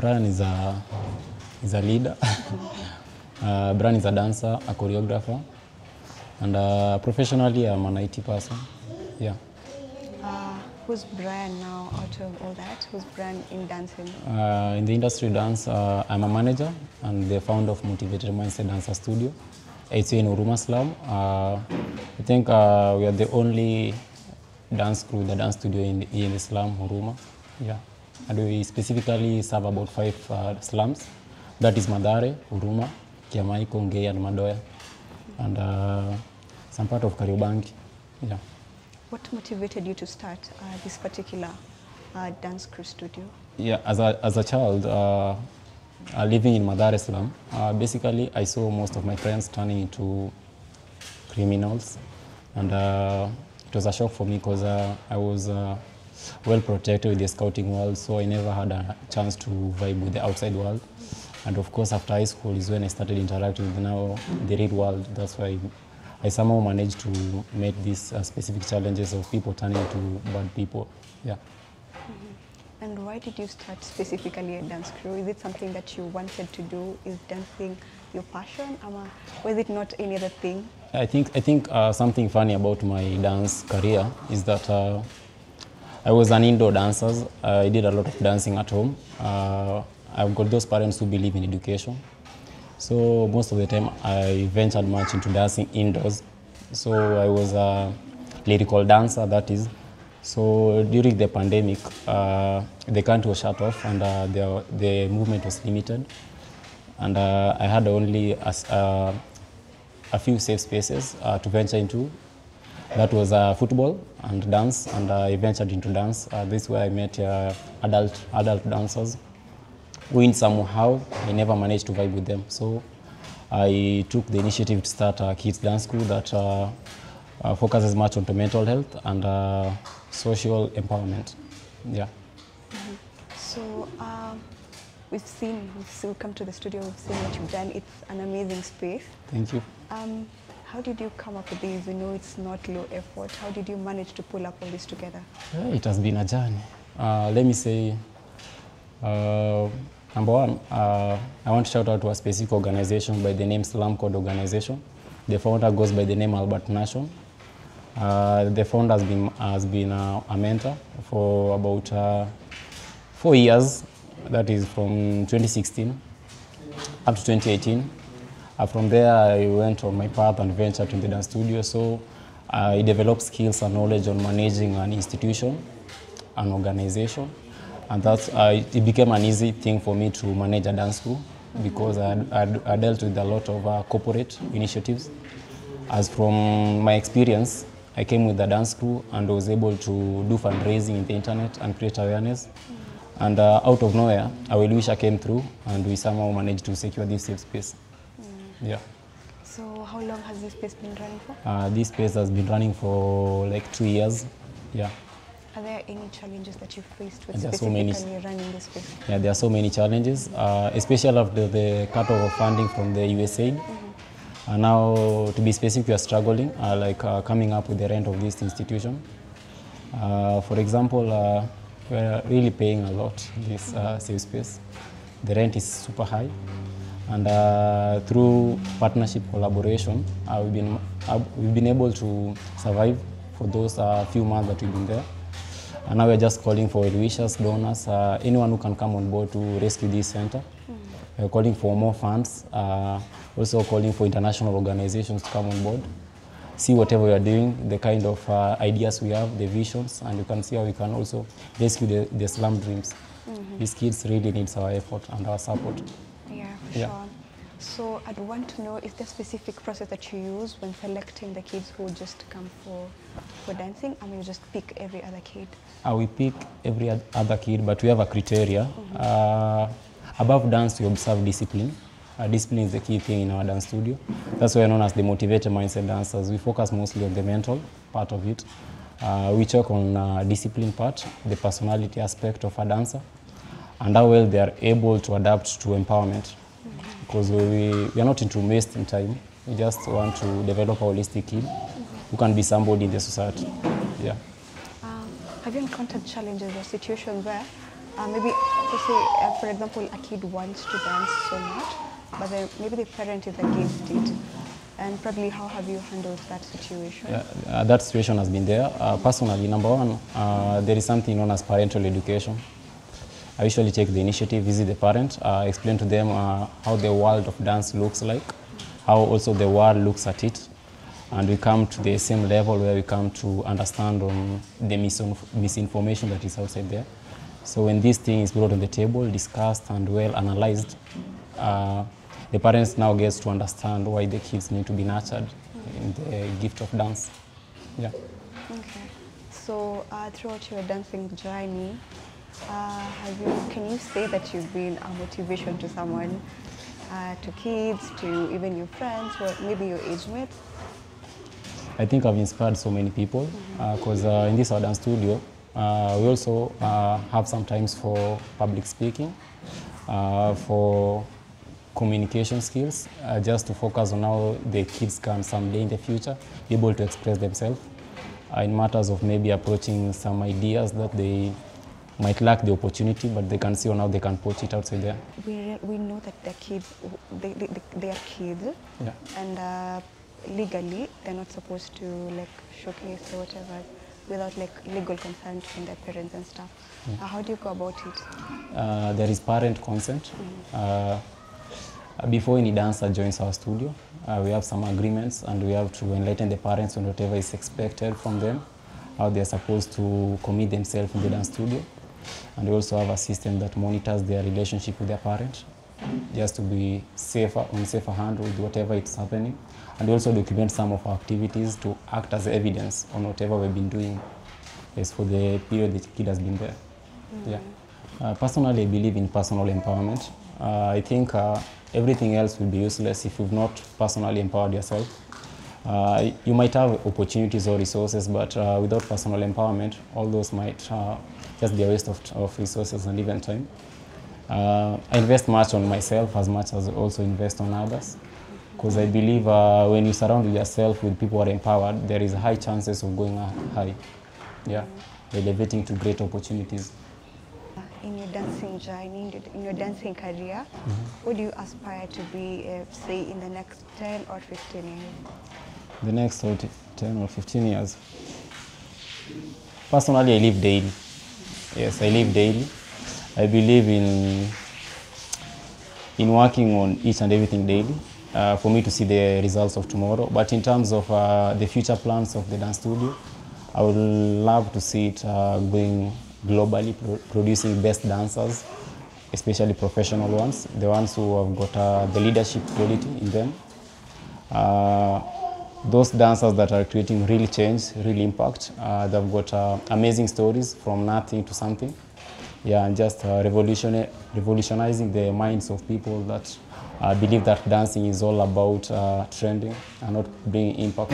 Brian is a leader. Brian is a dancer, a choreographer, and professionally I'm an IT person. Yeah. Who's Brian now out of all that? Who's Brian in dancing? In the industry dance, I'm a manager and the founder of Motivated Mindset Dancer Studio. It's in Huruma slum. I think we are the only dance crew, the dance studio in the slum, Huruma. Yeah. And we specifically serve about 5 slums. That is Madare, Huruma, Kiamaiko, Ngei, and Madoya. And some part of Kariobangi. Yeah. What motivated you to start this particular dance crew studio? Yeah, as a child, living in Madare slum, basically I saw most of my friends turning into criminals. And it was a shock for me because I was well protected with the scouting world, so I never had a chance to vibe with the outside world. And of course, after high school is when I started interacting with now the real world. That's why I somehow managed to meet these specific challenges of people turning into bad people. Yeah. Mm-hmm. And why did you start specifically a dance crew? Is it something that you wanted to do? Is dancing your passion, or was it not any other thing? I think something funny about my dance career is that I was an indoor dancer. I did a lot of dancing at home. I've got those parents who believe in education. So most of the time I ventured much into dancing indoors. So I was a lyrical dancer, that is. So during the pandemic, the country was shut off and the movement was limited. And I had only a few safe spaces to venture into. That was football and dance, and I ventured into dance. This is where I met adult dancers who somehow I never managed to vibe with them. So I took the initiative to start a kids dance school that focuses much on mental health and social empowerment. Yeah. Mm-hmm. So we've come to the studio, we've seen what you've done. It's an amazing space. Thank you. How did you come up with this? You know, it's not low effort. How did you manage to pull up all this together? It has been a journey. Let me say, number one, I want to shout out to a specific organization by the name Slum Code Organization. The founder goes by the name Albert Nation. The founder has been a mentor for about 4 years. That is from 2016 up to 2018. From there, I went on my path and ventured into the dance studio. So I developed skills and knowledge on managing an institution, an organization. And that's, it became an easy thing for me to manage a dance school because I dealt with a lot of corporate initiatives. As from my experience, I came with the dance crew and was able to do fundraising in the internet and create awareness. And out of nowhere, our Wisha came through and we somehow managed to secure this safe space. Yeah. So how long has this space been running for? This space has been running for like 2 years. Yeah. Are there any challenges that you faced with running this space? Yeah, there are so many challenges, especially after the cut-off of funding from the USAID. And now, to be specific, we are struggling, coming up with the rent of this institution. For example, we are really paying a lot this safe space. The rent is super high. And through partnership collaboration, we've been able to survive for those few months that we've been there. And now we're just calling for wishers, donors, anyone who can come on board to rescue this center. We're calling for more funds, also calling for international organizations to come on board, see whatever we are doing, the kind of ideas we have, the visions, and you can see how we can also rescue the slum dreams. These kids really need our effort and our support. Yeah, for sure. So I'd want to know, is there a specific process that you use when selecting the kids who just come for dancing? I mean, you just pick every other kid? We pick every other kid, but we have a criteria. Above dance, we observe discipline. Discipline is the key thing in our dance studio. That's why we're known as the Motivated Mindset Dancers. We focus mostly on the mental part of it. We check on discipline part, the personality aspect of a dancer, and how well they are able to adapt to empowerment. Because we are not into wasting time. We just want to develop a holistic kid who can be somebody in the society. Yeah. Have you encountered challenges or situations where maybe, to say, for example, a kid wants to dance so much, but then maybe the parent is against it. And probably how have you handled that situation? Yeah, that situation has been there. Personally, number one, there is something known as parental education. I usually take the initiative, visit the parent, explain to them how the world of dance looks like, how also the world looks at it, and we come to the same level where we come to understand on the misinformation that is outside there. So when this thing is brought on the table, discussed and well analyzed, the parents now gets to understand why the kids need to be nurtured in the gift of dance. Yeah. Okay. So throughout your dancing journey, can you say that you've been a motivation to someone, to kids, to even your friends, or maybe your age mates? I think I've inspired so many people because in this our dance studio, we also have some times for public speaking, for communication skills, just to focus on how the kids can someday in the future be able to express themselves in matters of maybe approaching some ideas that they might lack the opportunity, but they can see on how they can put it outside there. We know that the kids, they are kids, Yeah. and legally they're not supposed to like showcase or whatever without like legal consent from their parents and stuff. How do you go about it? There is parent consent. Before any dancer joins our studio, we have some agreements and we have to enlighten the parents on whatever is expected from them, how they are supposed to commit themselves in the dance studio. And we also have a system that monitors their relationship with their parent, just to be safer, on safer hand with whatever is happening. And we also document some of our activities to act as evidence on whatever we've been doing as for the period the kid has been there. Yeah. Personally, I believe in personal empowerment. I think everything else will be useless if you've not personally empowered yourself. You might have opportunities or resources, but without personal empowerment, all those might just be a waste of resources and even time. I invest much on myself as much as I also invest on others, because I believe when you surround yourself with people who are empowered, there is high chances of going high, yeah, elevating to great opportunities. In your dancing journey, in your dancing career, what do you aspire to be, say, in the next 10 or 15 years? The next 10 or 15 years. Personally, I live daily. Yes, I live daily. I believe in working on each and everything daily for me to see the results of tomorrow. But in terms of the future plans of the dance studio, I would love to see it going globally, producing best dancers, especially professional ones, the ones who have got the leadership quality in them. Those dancers that are creating real change, real impact, they've got amazing stories from nothing to something. Yeah, and just revolutionizing the minds of people that believe that dancing is all about trending and not bringing impact.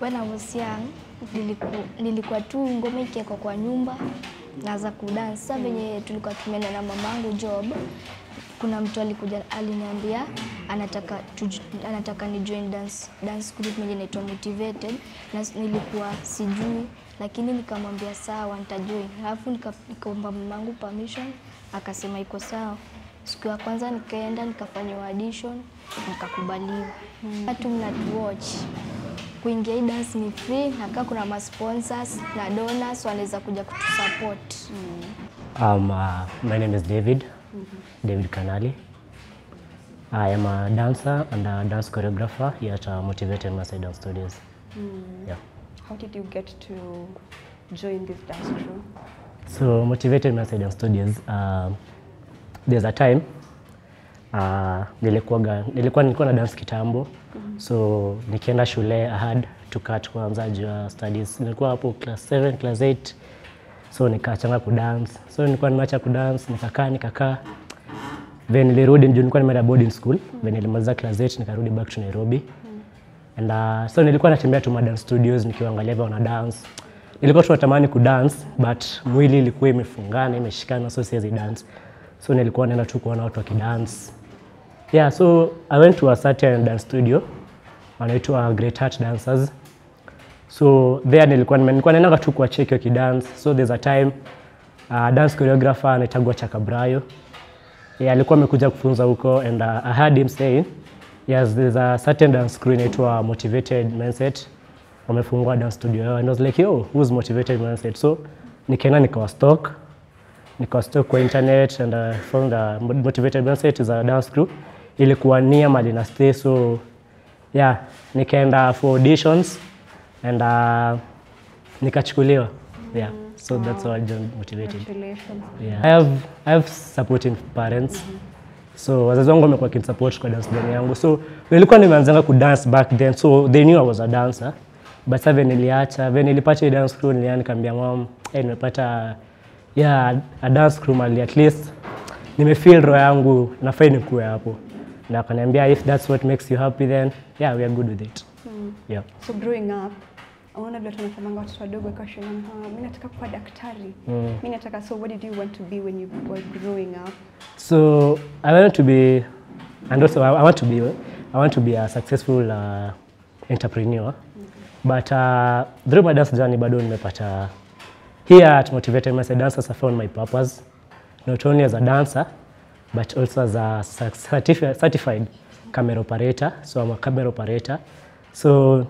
when I was young, nilikuwa tu ngoma ikiwekwa kwa nyumba naanza kudance. Sasa venye tulikuwa tumeenda na mamangu job, kuna mtu alikuja aliniambia anataka ni join dance group moja inaitwa Motivated, na nilikuwa sijui, lakini nikamwambia sawa nitajoin. Alafu nikaomba mamangu permission, akasema iko sawa. Siku ya kwanza nikaenda nikafanya audition, nikakubaliwa. Watu mnatuwatch. Kuingia hii dance ni free, na kama kuna ma sponsors na donors wanaweza kuja kutusupport. My name is David. David Kanali. I am a dancer and a dance choreographer here at Motivated Maasai Dance Studios. Yeah. How did you get to join this dance crew? So Motivated Maasai Dance Studios, there's a time nilikuwa na dance kitambo. So nikienda shule I had to cut kwanza juu ya studies. Nilikuwa hapo class 7, class 8. So nikaachana kudance. So nilikuwa nimeacha kudance, nikakaa. Then nilirudi juu nilikuwa nimeenda boarding school. Then nilimaliza class 8 nikarudi back to Nairobi. And so nilikuwa natembea tu dance studios nikiangalia wana dance. Nilikuwa tu natamani kudance but mwili ilikuwa imefungana, imeshikana, so siwezi dance. So nilikuwa naenda tu kuona watu wakidance. Yeah, so I went to a certain dance studio wanaitwa Great Heart Dancers. So there nilikuwa naenda tu kwa check wakidance. So there's a time dance choreographer anaitwa Chakabrayo. Yeah, alikuwa amekuja kufunza huko, and I heard him saying, yes, there's a certain dance crew inaitwa Motivated Mindset. Wamefungua dance studio. And I was like, yo, who's Motivated Mindset? So nikaenda nikawa stalk kwa internet, and I found Motivated Mindset is a dance crew. Ilikuwa near Malina Stay. So yeah, nikaenda for auditions and nikachukuliwa. Yeah. So that's how I joined Motivated. Congratulations. Yeah. I have supporting parents. So wazazi wangu wamekuwa kinisupport kwa dance journey yangu. So nilikuwa nimeanza ku dance back then, so they knew I was a dancer. But sasa niliacha, nilipata dance crew, nikamwambia mom, nimepata a dance crew mali, at least nimefeel roho yangu nafai nikuwe hapo. Na akaniambia if that's what makes you happy, then yeah, we are good with it. Yeah. So growing up, aona vile tunasemanga watoto wadogo kwa shule, mimi nataka kuwa daktari. Mimi nataka, so what did you want to be when you were growing up? So I wanted to be, and also I want to be a successful entrepreneur. But through my dance journey bado nimepata, here at Motivated Maasai Dancers I found my purpose, not only as a dancer but also as a certified camera operator. So I'm a camera operator. So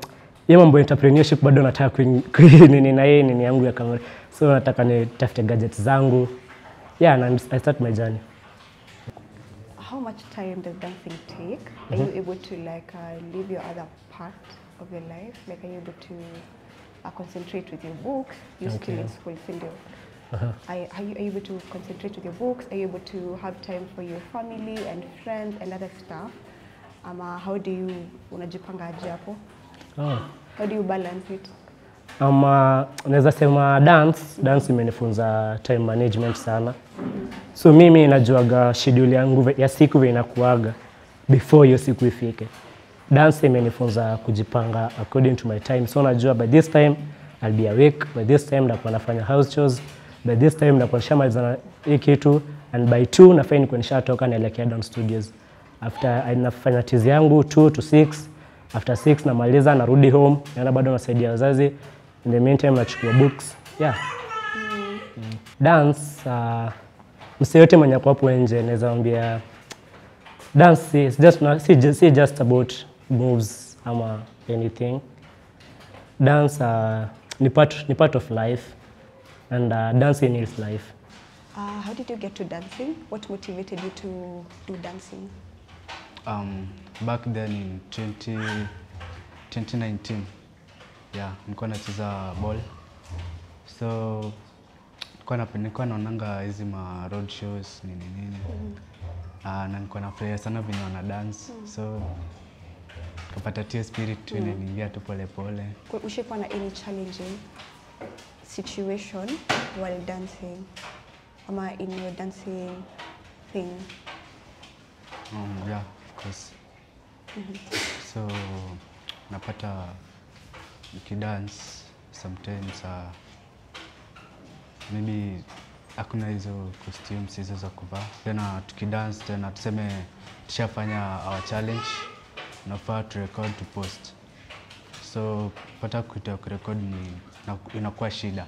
hiyo mambo entrepreneurship bado nataka nini yangu ya kamera. So nataka nitafute gadgets zangu. Yeah, and I start my journey. How much time does dancing take? Are you able to leave your other part of your life? Like, are you able to concentrate with your books? You're still in school, still. Are you able to concentrate with your books? Are you able to have time for your family and friends and other stuff? How do you unajipanga aje hapo? How do you balance it? Naweza sema dance imenifunza time management sana. So mimi najuaga schedule yangu ya siku vile inakuaga before hiyo siku ifike. Dance imenifunza kujipanga according to my time. So najua by this time I'll be awake, by this time nakuwa nafanya house chores, by this time nakuwa nishamaliza hii kitu, and by 2 nafaa nikuwa nishatoka naelekea dance studios. After nafanya tizi yangu 2 to 6, after 6 namaliza narudi home, naenda bado nasaidia wazazi. In the meantime nachukua books. Yeah. Dance, msee yote mwenye kwa hapo nje naweza mwambia dance is just about moves ama anything. Dance ni part of life, and dancing is life. How did you get to dancing? What motivated you to do dancing? Back then in 2019, yeah, nilikuwa nacheza ball. So nilikuwa naonanga hizi ma road shows nini. Na nilikuwa nafurahia sana venye wana dance. So kapata tia spirit tu inaingia tu pole pole. Ushaikuwa na any challenging situation while dancing? Ama in your dancing thing? Yeah, of course. So napata ukidance sometimes maybe hakuna hizo costumes hizo za kuvaa. Tena tukidance tena tuseme tushafanya our challenge, nafaa tu record to post. So pata kuita kurecord ni inakuwa shida.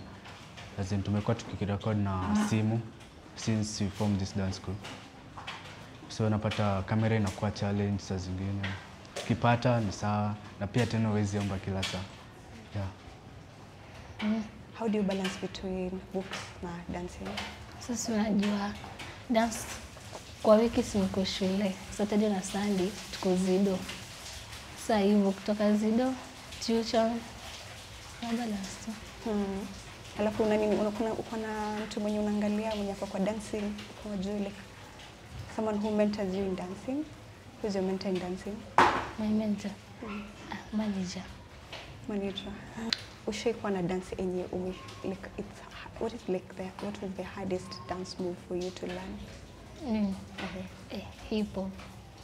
As in tumekuwa tukirecord na simu since we formed this dance group. So napata kamera inakuwa challenge saa zingine. Ukipata ni sawa na pia tena huwezi omba kila saa. Yeah. How do you balance between books na dancing? Sasa unajua dance kwa wiki si niko shule. Saturday na Sunday tuko zido. Sasa hivyo kutoka zido tuition na balance tu. Alafu uko na mtu mwenye unaangalia mwenye kwa dancing, unajua like someone who mentors you in dancing? Who's your mentor in dancing? My mentor. Manager. Manager. Ushaikuwa na dance enye like it's what was the hardest dance move for you to learn? Hip hop.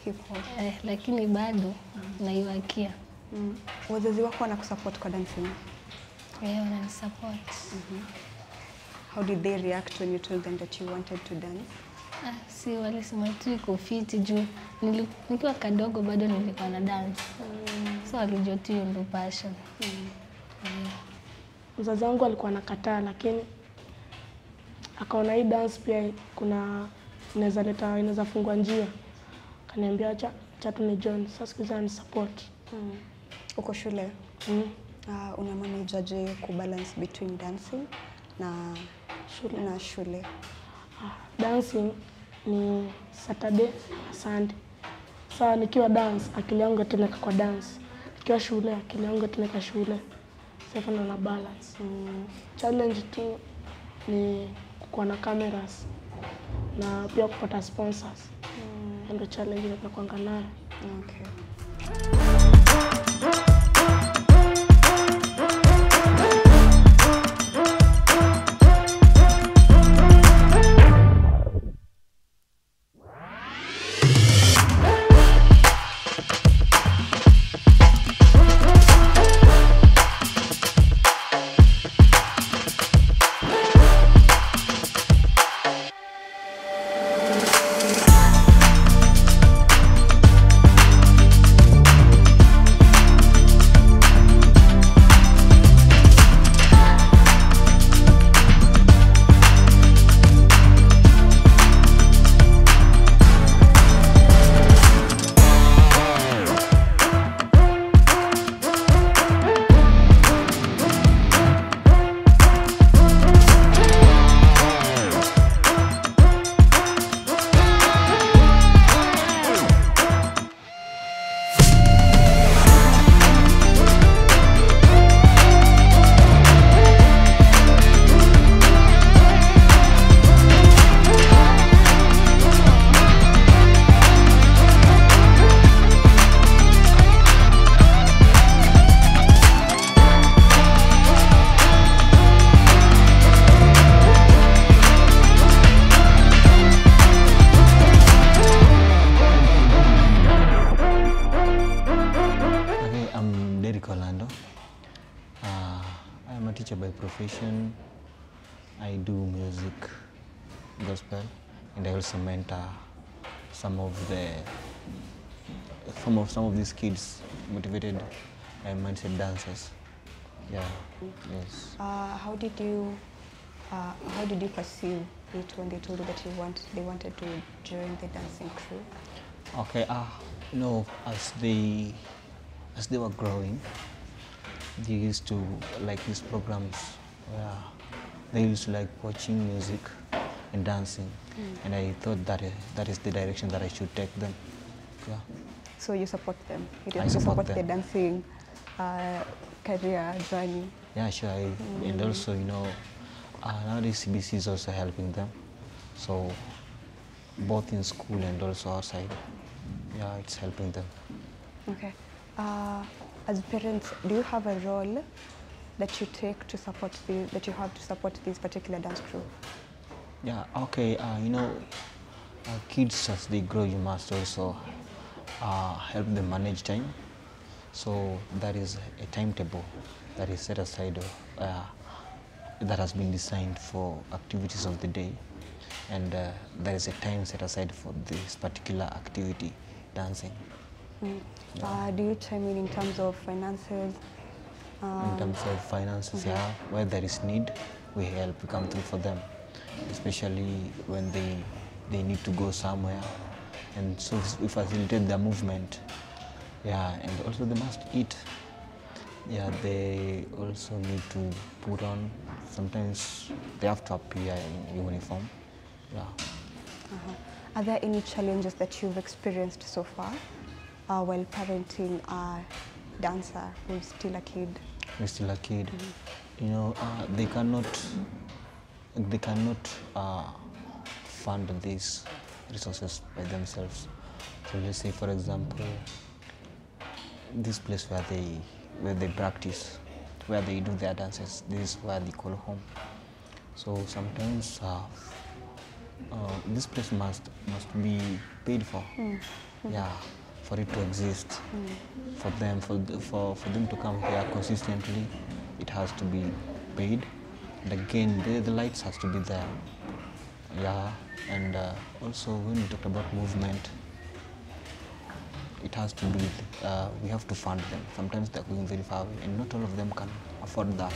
Hip hop. Lakini bado naiwakia. Wazazi wako wanakusupport kwa dancing? Wananisupport. How did they react when you told them that you wanted to dance? Si walisema tu iko fiti juu nikiwa kadogo bado nilikuwa na dance. So walijua tu hiyo ndio passion. Mzazi wangu alikuwa anakataa, lakini akaona hii dance pia kuna inaweza fungua njia. Kaniambia acha tu ni join. Sasa siku hizi anisupport. Uko shule? Una manage aje kubalance between dancing na shule? Dancing ni Saturday na Sunday. Sasa nikiwa dance akili yangu tuneka kwa dance. Nikiwa shule akili yangu tuneka shule. Sasa na balance. Challenge tu ni kuwa na cameras na pia kupata sponsors. Ndio challenge ile tunakuanga nayo. Okay. By profession, I do music, gospel, and I also mentor some of these kids, motivated mindset dancers. Yeah, yes. How did you perceive it when they told you that they wanted to join the dancing crew? Okay, you know, as they were growing, they used to like these programs where they used to like watching music and dancing, and I thought that is the direction that I should take them. Yeah. So you support them? I support them. The dancing career journey? Yeah, sure. And also, you know, nowadays CBC is also helping them. So both in school and also outside, yeah, it's helping them. Okay. As parents, do you have a role that you take to support this particular dance crew? Yeah, okay, you know, kids as they grow, you must also help them manage time. So that is a timetable that is set aside, that has been designed for activities of the day, and there is a time set aside for this particular activity, dancing. Do you chime in terms of finances? In terms of finances, yeah, where there is need, we help, we come through for them, especially when they need to go somewhere, and so we facilitate their movement. Yeah, and also they must eat. Yeah, they also need to put on, sometimes they have to appear in uniform. Yeah. Are there any challenges that you've experienced so far while parenting a dancer who's still a kid? Who's still a kid. You know, they cannot fund these resources by themselves. So let's say, for example, this place where they practice, where they do their dances, this is where they call home. So sometimes this place must be paid for. Yeah, for it to exist. For them to come here consistently, it has to be paid. And again, the lights has to be there. Yeah, and also when we talk about movement, it has to be, we have to fund them. Sometimes they're going very far away, and not all of them can afford that.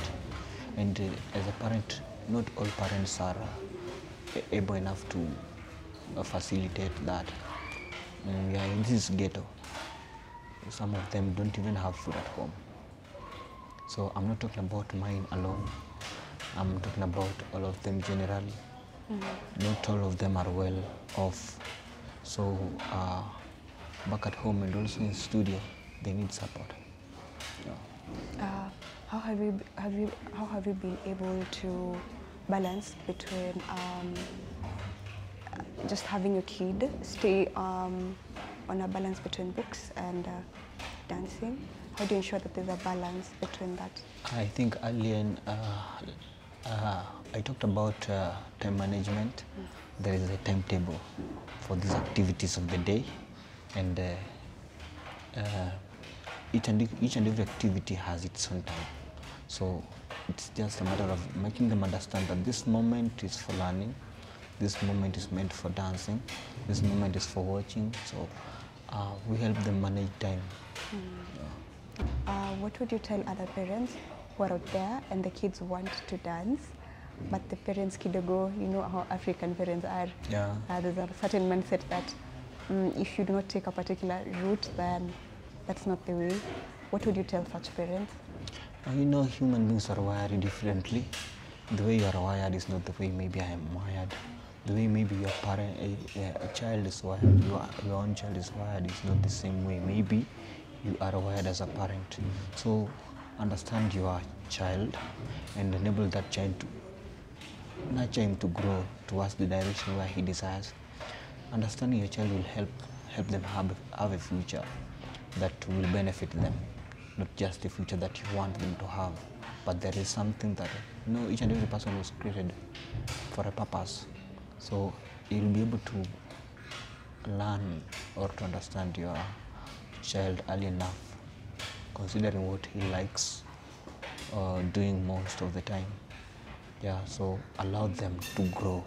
And as a parent, not all parents are able enough to facilitate that. Yeah, this is ghetto. Some of them don't even have food at home. So I'm not talking about mine alone. I'm talking about all of them generally. Not all of them are well off. So back at home and also in studio, they need support. Yeah. How have you been able to balance between just having your kid stay on a balance between books and dancing? How do you ensure that there's a balance between that? I think earlier I talked about time management. There is a timetable for these activities of the day, and each and every activity has its own time. So it's just a matter of making them understand that this moment is for learning, this moment is meant for dancing, this moment is for watching. So we help them manage time. What would you tell other parents who are out there and the kids want to dance, but the parents kidogo, you know how African parents are. Yeah. There's a certain mindset that if you do not take a particular route, then that's not the way. What would you tell such parents? You know, human beings are wired differently. The way you are wired is not the way maybe I am wired. The way maybe your parent, a child is wired, your own child is wired is not the same way. Maybe you are wired as a parent. So understand your child and enable that child to nurture him to grow towards the direction where he desires. Understanding your child will help them have a future that will benefit them, not just the future that you want them to have, but there is something that, you know, each and every person was created for a purpose. So you'll be able to learn or to understand your child early enough, considering what he likes doing most of the time. Yeah, so allow them to grow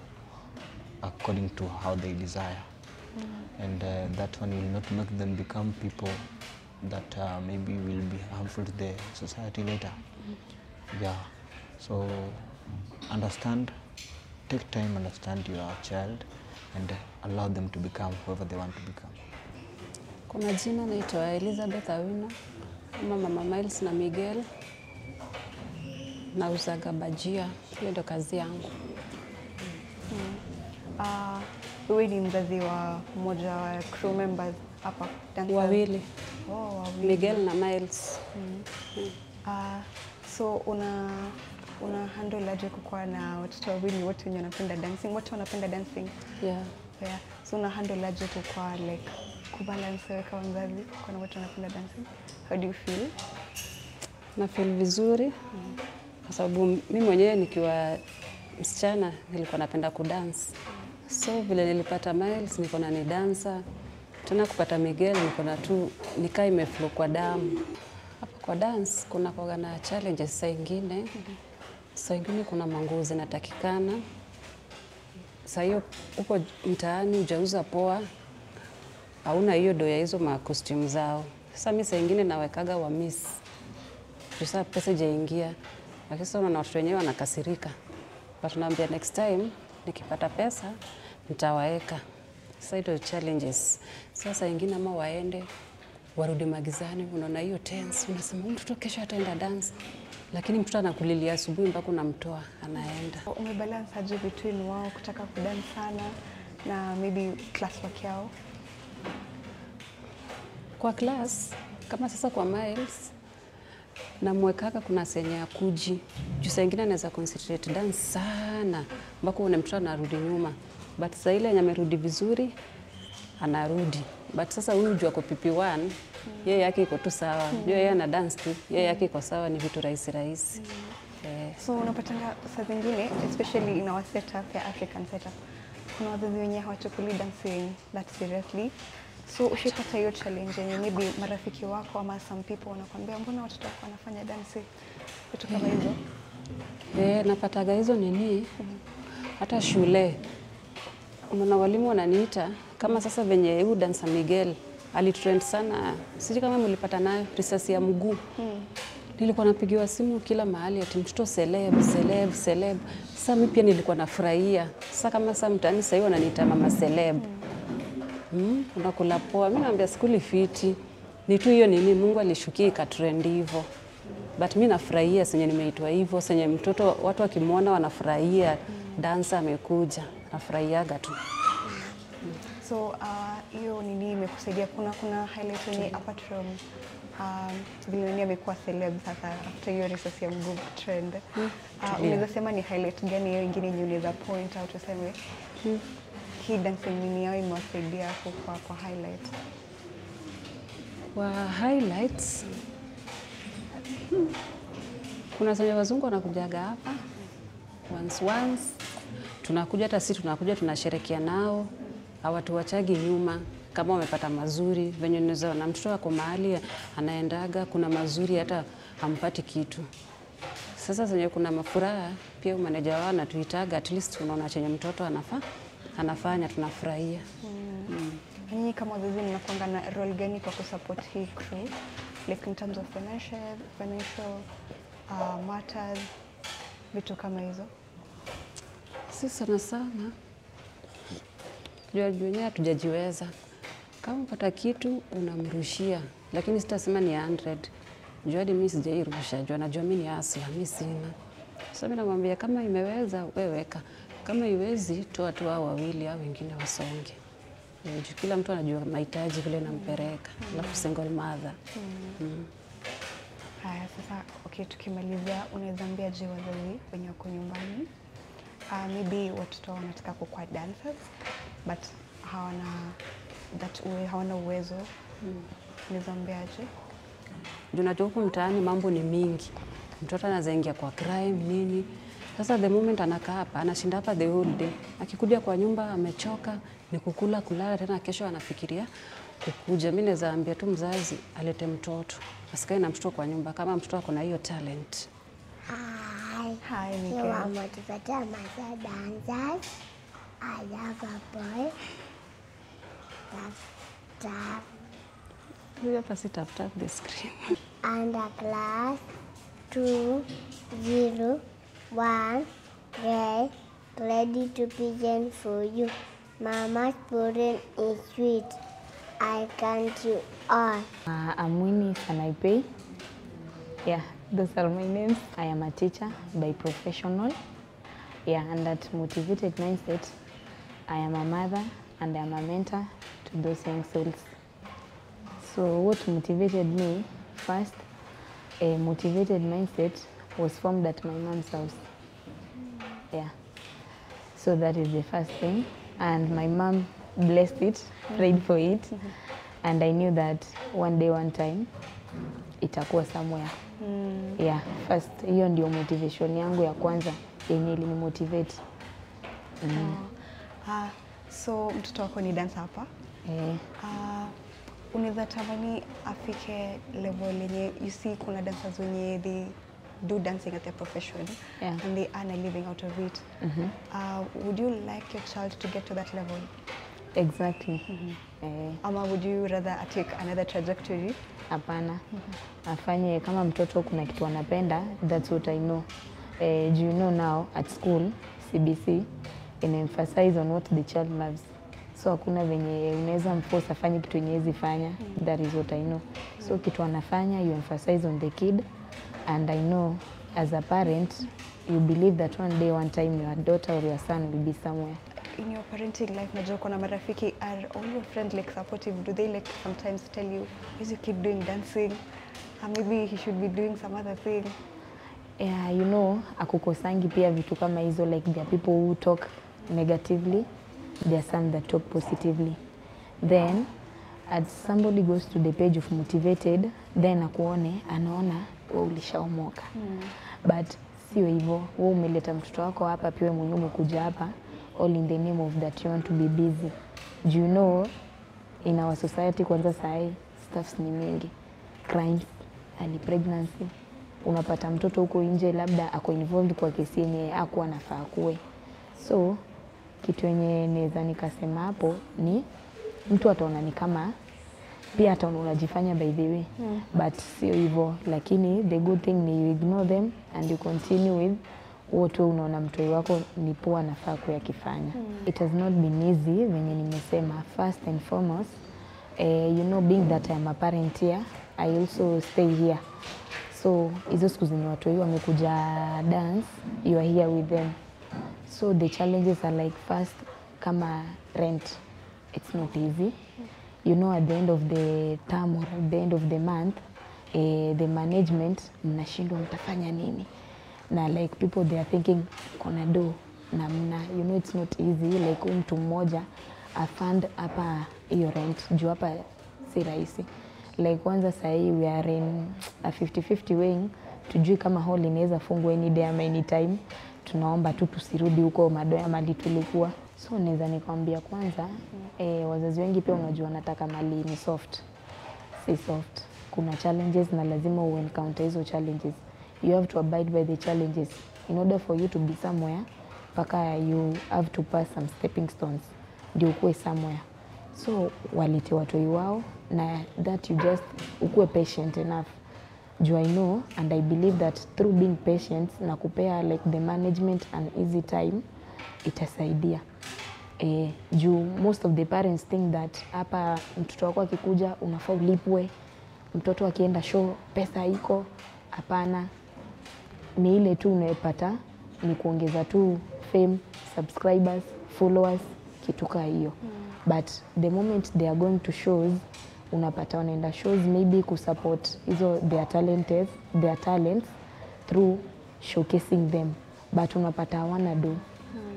according to how they desire. And that one will not make them become people that maybe will be harmful to the society later. Yeah, so understand, take time, understand your child, and allow them to become whoever they want to become. Kwa majina naitwa Elizabeth Awina, ama Mama Miles na Miguel. Nauzaga bajia, hiyo ndo kazi yangu. Wewe ni mzazi wa mmoja wa crew members hapa dancers? Wawili. Oh, wawili. Miguel na Miles. So una handle aje kukuwa na watoto wawili wote wenye wanapenda dancing? Wote wanapenda dancing? Yeah. Yeah. So una handle aje kukuwa like kubalance wewe kama mzazi kwa wote wanapenda dancing? How do you feel? Na feel vizuri. Kwa sababu mimi mwenyewe nikiwa msichana nilikuwa napenda kudance. So vile nilipata Miles nilikuwa ni dancer, Tena kupata Miguel niko na tu nikaa imeflow kwa damu. Hapa kwa dance kuna kwa na challenges saa ingine. Saa ingine kuna manguo zinatakikana. Saa hiyo uko mtaani hujauza poa. Hauna hiyo do ya hizo ma costume zao. Sasa mimi saa ingine nawekaga wa miss. Sasa pesa jaingia. Lakini sasa na watu wenyewe wanakasirika. But naambia next time nikipata pesa nitawaeka. Sasa hizo challenges. Sasa ingine ama waende warudi magizani, unaona hiyo tense, unasema mtoto kesho ataenda dance, lakini mtoto anakulilia asubuhi mpaka unamtoa anaenda. Umebalance aje between wao kutaka kudance sana na maybe class work yao? Kwa class kama sasa kwa Miles namwekaka kuna senye ya kuji. Juu saa ingine anaweza concentrate dance sana mpaka una mtoto anarudi nyuma. But saa ile yenye amerudi vizuri anarudi. But sasa huyu juu ako PP1 yeye yake iko tu sawa. Yeye ana dance tu, yeye yake iko sawa, ni vitu rahisi rahisi. So unapatanga saa zingine especially in our setup ya African setup, kuna wazazi wenye hawachukuli dancing that seriously. So ushipata hiyo challenge yenye maybe marafiki wako ama some people wanakuambia mbona watoto wako wanafanya dance, vitu kama hizo? Napataga hizo nini? Hata shule kuna walimu wananiita kama sasa venye huyu dancer Miguel alitrend sana, sijui kama mlipata nayo risasi ya mguu. Nilikuwa napigiwa simu kila mahali ati mtoto celeb celeb celeb. Sasa mimi pia nilikuwa nafurahia. Sasa kama sasa mtaani sasa hiyo wananiita mama celeb. Unakula poa. Mimi naambia skuli fiti. Ni tu hiyo nini Mungu alishukia ikatrend hivyo. But mimi nafurahia senye nimeitwa hivyo, senye mtoto watu wakimwona wanafurahia dancer amekuja. Nafurahiaga tu. So hiyo nini imekusaidia? Kuna highlight yenye apart from vile nini amekuwa celeb sasa after hiyo risasi ya mguu trend. Unaweza sema ni highlight gani hiyo ingine yenye unaweza point out useme hii dancing nini yao imewasaidia kwa highlight? Kwa highlights kuna zenye wazungu wanakujaga hapa once tunakuja, hata sisi tunakuja tunasherehekea nao, hawatuachagi nyuma. Kama wamepata mazuri venye unaweza na mtoto wako mahali anaendaga kuna mazuri hata hampati kitu. Sasa zenye kuna mafuraha pia manager wao anatuitaga, at least unaona chenye mtoto anafanya tunafurahia. Nyinyi kama wazazi mnakuanga na role gani kwa kusupport hii crew, like in terms of financial matters, vitu kama hizo? Sisi sana jua hatujajiweza. Kama upata kitu unamrushia, lakini sitasema ni 100. Jua mimi sijairusha, jua najua mimi ni asla, mimi sina. Sasa mimi namwambia kama imeweza wewe weka, kama iwezi toa tu hao wawili au wengine wasonge. Kila mtu anajua mahitaji vile nampeleka, alafu single mother. Haya, sasa okay, tukimalizia unaweza ambia je wazazi wenye wako nyumbani maybe watoto wanataka kuwa dancers but hawana uwezo, unaweza ambiaje? Unajua huko mtaani mambo ni mingi. Mtoto anaweza ingia kwa crime nini. Sasa the moment anakaa hapa, anashinda hapa the whole day. Akikuja kwa nyumba amechoka, ni kukula kulala, tena kesho anafikiria kukuja. Mimi naweza ambia tu mzazi alete mtoto, asikae na mtoto kwa nyumba kama mtoto ako na hiyo talent. Hi, Miguel. You are motivated myself dancers. I have a boy. Tap. You have to tap the screen. And a class 2, 0, 1, ready to begin for you. Mama's pudding is sweet. I can't you all. I'm Winnie Sanaipei. Yeah, those are my names. I am a teacher by professional. Yeah, and that motivated mindset, I am a mother and I am a mentor to those young souls. So what motivated me first, a motivated mindset was formed at my mom's house. Yeah, so that is the first thing. And my mom blessed it, prayed for it. And I knew that one day, one time, itakuwa somewhere. Yeah, first, hiyo ndio motivation yangu ya kwanza yenye ilinimotivate. So mtoto wako ni dancer hapa? unaweza tamani afike level yenye you see kuna dancers wenye they do dancing at their profession and they earn a living out of it. Would you like your child to get to that level? Exactly. Ama would you rather take another trajectory? Hapana. Afanye kama mtoto kuna kitu anapenda, that's what I know. Do you know now at school, CBC, emphasize on what the child loves. So hakuna venye unaweza mforce afanye kitu yenye hawezi fanya. That is what I know. So kitu anafanya, you emphasize on the kid, and I know as a parent, you believe that one day, one time, your daughter or your son will be somewhere. In your parenting life, najua kuna marafiki, are all your friends like supportive? Do they like sometimes tell you, is your kid doing dancing? Maybe he should be doing some other thing? Yeah, you know, akukosangi pia vitu kama hizo, like there are people who talk negatively, there are some that talk positively. Then, as somebody goes to the page of motivated, then akuone, anaona, wewe ulishaomoka. But sio hivyo, wewe umeleta mtoto wako hapa, pia mwenyewe umekuja hapa, all in the name of that you want to be busy. Do you know, in our society kwanza sahi, stuffs ni mingi. Crimes, early pregnancy. Unapata mtoto huko nje labda ako involved kwa kesi yenye hakuwa anafaa kuwe. So, kitu yenye naweza nikasema hapo ni mtu ataona ni kama pia ataona unajifanya by the way. But sio hivyo, lakini the good thing ni you ignore them and you continue with what unaona mtoi wako ni poa anafaa kuyakifanya. It has not been easy venye nimesema. First and foremost, you know, being that I am a parent here, I also stay here. So hizo siku zenye watoi wamekuja dance, you are here with them. So the challenges are like, first, kama rent, it's not easy. You know, at the end of the term or at the end of the month, the management mnashindwa mtafanya nini. Na like people they are thinking kona do na mna, you know, it's not easy. Like mtu mmoja afund hapa hiyo rent juu hapa si rahisi. Like kwanza sahi we are in a 50-50 weighing, tujui kama hall inaweza fungwa any day ama any time. Tunaomba tu tusirudi huko madoya mali tulikuwa. So naweza nikwambia kwanza, wazazi wengi pia unajua nataka mali ni soft. Si soft. Kuna challenges na lazima encounter hizo challenges. You have to abide by the challenges. In order for you to be somewhere, paka you have to pass some stepping stones. Ndio ukue somewhere. So walete watoi wao na that you just ukue patient enough. Do I know and I believe that through being patient na kupea like the management an easy time, itasaidia. Most of the parents think that hapa mtoto wako akikuja unafaa ulipwe, mtoto akienda show pesa iko. Hapana, ni ile tu unayopata ni kuongeza tu fame, subscribers, followers, kituka hiyo. But the moment they are going to shows, unapata wanaenda shows maybe kusupport hizo their talents through showcasing them. But unapata hawana do.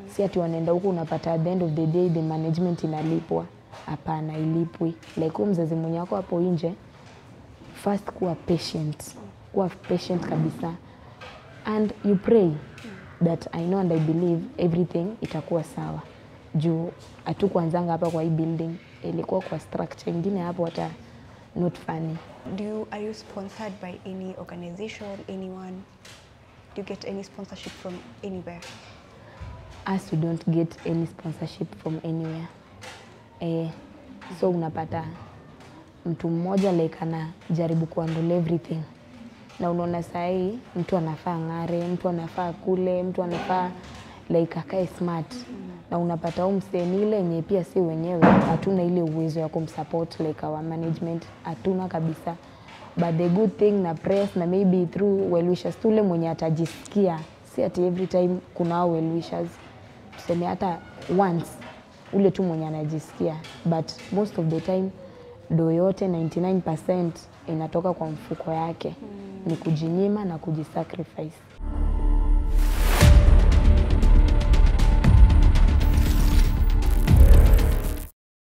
Si ati wanaenda huko unapata at the end of the day the management inalipwa. Hapana, ilipwi. Like mzazi mwenye wako hapo nje, first kuwa patient. Kuwa patient kabisa. And you pray that I know and I believe everything itakuwa sawa. Juu hatukuanzanga hapa kwa hii building, ilikuwa kwa structure ingine hapo hata not funny. Are you sponsored by any organization, anyone? Do you get any sponsorship from anywhere? As we don't get any sponsorship from anywhere. So unapata mtu mmoja like anajaribu kuhandle everything. Na unaona sahi mtu anafaa ngare, mtu anafaa kule, mtu anafaa like akae smart. Na unapata mseni ile yenye pia si wenyewe hatuna ile uwezo ya kumsupport like our management, hatuna kabisa. But the good thing na press na maybe through well wishers tule mwenye atajisikia, si ati every time kuna well wishers. Tuseme hata once ule tu mwenye anajisikia, but most of the time do yote 99% inatoka kwa mfuko yake. Ni kujinyima na kujisacrifice.